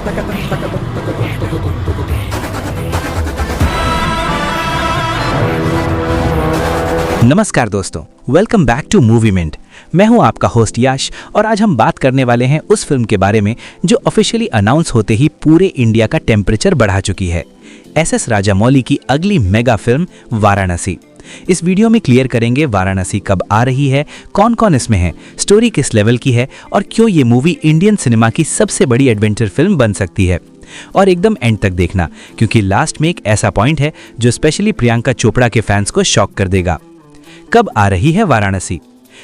नमस्कार दोस्तों, welcome back to Movie Mint. मैं हूं आपका होस्ट यश और आज हम बात करने वाले हैं उस फिल्म के बारे में जो ऑफिशियली अनाउंस होते ही पूरे इंडिया का टेम्परेचर बढ़ा चुकी है। एस राजामौली की अगली मेगा फिल्म वाराणसी। इस वीडियो में क्लियर करेंगे वाराणसी कब आ रही है, कौन कौन इसमें है, स्टोरी किस लेवल की है और क्यों ये मूवी इंडियन सिनेमा की सबसे बड़ी एडवेंचर फिल्म बन सकती है। और एकदम एंड तक देखना, क्योंकि लास्ट में एक ऐसा पॉइंट है जो स्पेशली प्रियंका चोपड़ा के फैंस को शॉक कर देगा। कब आ रही है वाराणसी?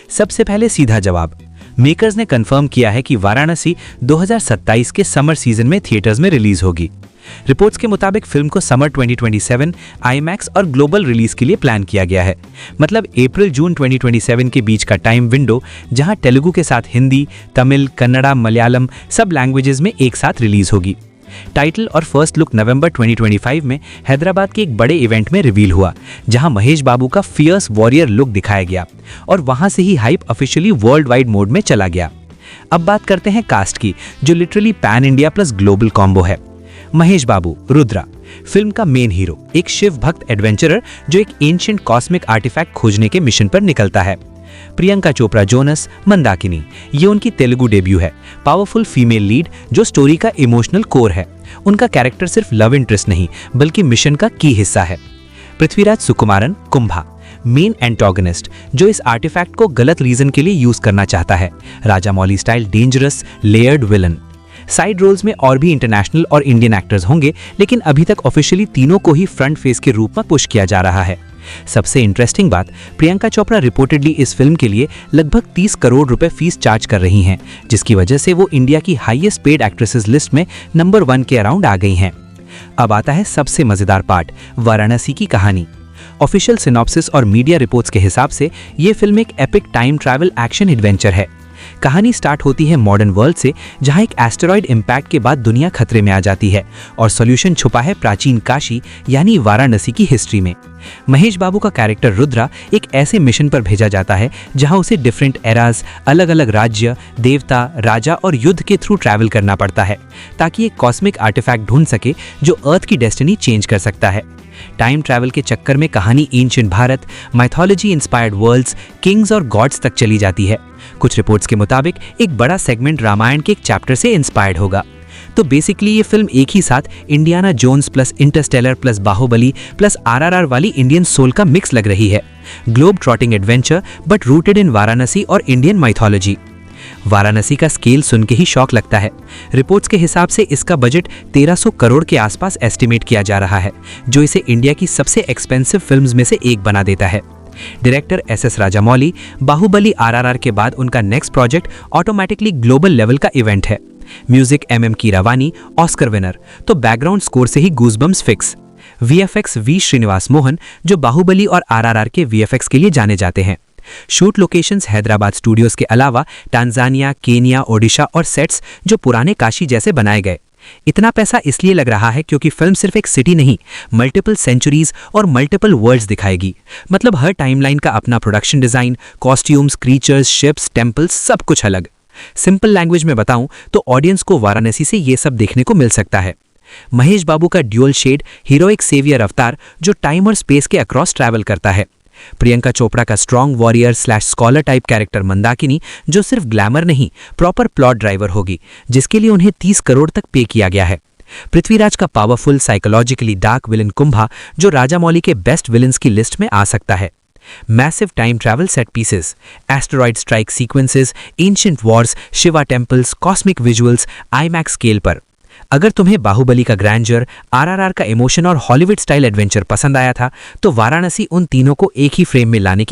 सबसे पहले सीधा जवाब, मेकर्स ने कंफर्म किया है कि वाराणसी 2027 के समर सीजन में थिएटर्स में रिलीज होगी। रिपोर्ट्स के मुताबिक फिल्म को समर 2027 आईमैक्स और ग्लोबल रिलीज के लिए प्लान किया गया है। मतलब अप्रैल-जून 2027 के बीच का टाइम विंडो, जहां तेलुगु के साथ हिंदी, तमिल, कन्नड़ा, मलयालम सब लैंग्वेजेस में एक साथ रिलीज होगी। टाइटल और फर्स्ट लुक नवंबर 2025 में हैदराबाद के एक बड़े इवेंट में रिवील हुआ, जहां महेश बाबू का फियर्स वॉरियर लुक दिखाया गया और वहां से ही hype officially world wide mode में चला गया। अब बात करते हैं कास्ट की, जो literally pan India plus global combo है। महेश बाबू रुद्रा, फिल्म का मेन हीरो, एक शिव भक्त एडवेंचरर जो एक एंशिएंट कॉस्मिक आर्टिफैक्ट खोजने के मिशन पर निकलता है। प्रियंका चोपड़ा जोनस मंदाकिनी, ये उनकी तेलुगु डेब्यू है। पावरफुल फीमेल लीड जो स्टोरी का इमोशनल कोर है। उनका कैरेक्टर सिर्फ लव इंटरेस्ट नहीं बल्कि मिशन का की हिस्सा है। पृथ्वीराज सुकुमारन कुंभा, मेन एंटागनिस्ट जो इस आर्टिफैक्ट को गलत रीजन के लिए यूज करना चाहता है। Rajamouli style dangerous layered villain. Side roles में और भी इंटरनेशनल और इंडियन एक्टर्स होंगे, लेकिन अभी तक ऑफिशियली तीनों को ही फ्रंट फेस के रूप में पुश किया जा रहा है। सबसे इंटरेस्टिंग बात, प्रियंका चोपड़ा रिपोर्टेडली इस फिल्म के लिए लगभग 30 करोड़ रुपए फीस चार्ज कर रही हैं, जिसकी वजह से वो इंडिया की हाईएस्ट पेड एक्ट्रेसेस लिस्ट में नंबर 1 के अराउंड आ गई हैं। अब आता है सबसे मजेदार पार्ट, वाराणसी की कहानी। ऑफिशियल सिनॉप्सिस और मीडिया रिपोर्ट्स के हिसाब से ये फिल्म एक epic time travel action adventure है। कहानी स्टार्ट होती है मॉडर्न वर्ल्ड से, जहां एक एस्टेरॉयड इंपैक्ट के बाद दुनिया खतरे में आ जाती है और सॉल्यूशन छुपा है प्राचीन काशी यानी वाराणसी की हिस्ट्री में। महेश बाबू का कैरेक्टर रुद्रा एक ऐसे मिशन पर भेजा जाता है जहां उसे डिफरेंट एराज, अलग अलग राज्य, देवता, राजा और युद्ध के थ्रू ट्रैवल करना पड़ता है ताकि एक कॉस्मिक आर्टिफैक्ट ढूंढ सके जो अर्थ की डेस्टिनी चेंज कर सकता है। टाइम ट्रैवल के चक्कर में कहानी ancient Bharat, mythology inspired worlds, kings और गॉड्स तक चली जाती है। कुछ रिपोर्ट्स के मुताबिक एक बड़ा सेगमेंट रामायण के एक चैप्टर से इंस्पायर्ड होगा। तो बेसिकली ये फिल्म एक ही साथ Indiana Jones plus Interstellar plus Baahubali plus RRR वाली इंडियन सोल का मिक्स लग रही है। Globe trotting adventure but rooted in Varanasi और इंडियन माइथोलॉजी। वाराणसी का स्केल सुन के ही शौक लगता है। रिपोर्ट्स के हिसाब से इसका बजट 1300 करोड़ के आसपास एस्टिमेट किया जा रहा है, जो इसे इंडिया की सबसे एक्सपेंसिव फिल्म्स में से एक बना देता है। डायरेक्टर एस राजामौली, बाहुबली आरआरआर के बाद उनका next project automatically global level का इवेंट है। Music MM Keeravani, Oscar winner, तो बैकग्राउंड स्कोर से ही goosebumps fix. VFX V Srinivas Mohan, जो बाहुबली और आरआरआर के VFX के लिए जाने जाते हैं। शूट लोकेशंस हैदराबाद स्टूडियोज के अलावा टांजानिया, केनिया, ओडिशा और सेट्स जो पुराने काशी जैसे बनाए गए। इतना पैसा इसलिए लग रहा है क्योंकि फिल्म सिर्फ एक सिटी नहीं, मल्टीपल सेंचुरीज और मल्टीपल वर्ल्ड्स दिखाएगी। मतलब हर टाइमलाइन का अपना production design, costumes, creatures, ships, temples, सब कुछ अलग। सिंपल लैंग्वेज में बताऊं तो ऑडियंस को वाराणसी से ये सब देखने को मिल सकता है। महेश बाबू का ड्यूअल शेड हीरोइक सेवियर अवतार जो टाइम और स्पेस के अक्रॉस ट्रैवल करता है। प्रियंका चोपड़ा का strong warrior slash scholar type character Mandakini जो सिर्फ ग्लैमर नहीं प्रॉपर प्लॉट ड्राइवर होगी, जिसके लिए उन्हें 30 करोड़ तक पे किया गया है। पृथ्वीराज का powerful psychologically dark villain Kumbha जो राजामौली के बेस्ट विलन्स की लिस्ट में आ सकता है। Massive time travel set pieces, asteroid strike sequences, ancient Wars, Shiva temples, cosmic visuals IMAX scale पर। अगर तुम्हें बाहुबली का ग्रैंडर, आरआरआर का इमोशन और हॉलीवुड स्टाइल एडवेंचर पसंद आया था, तो वाराणसी उन तीनों को एक ही फ्रेम में लाने की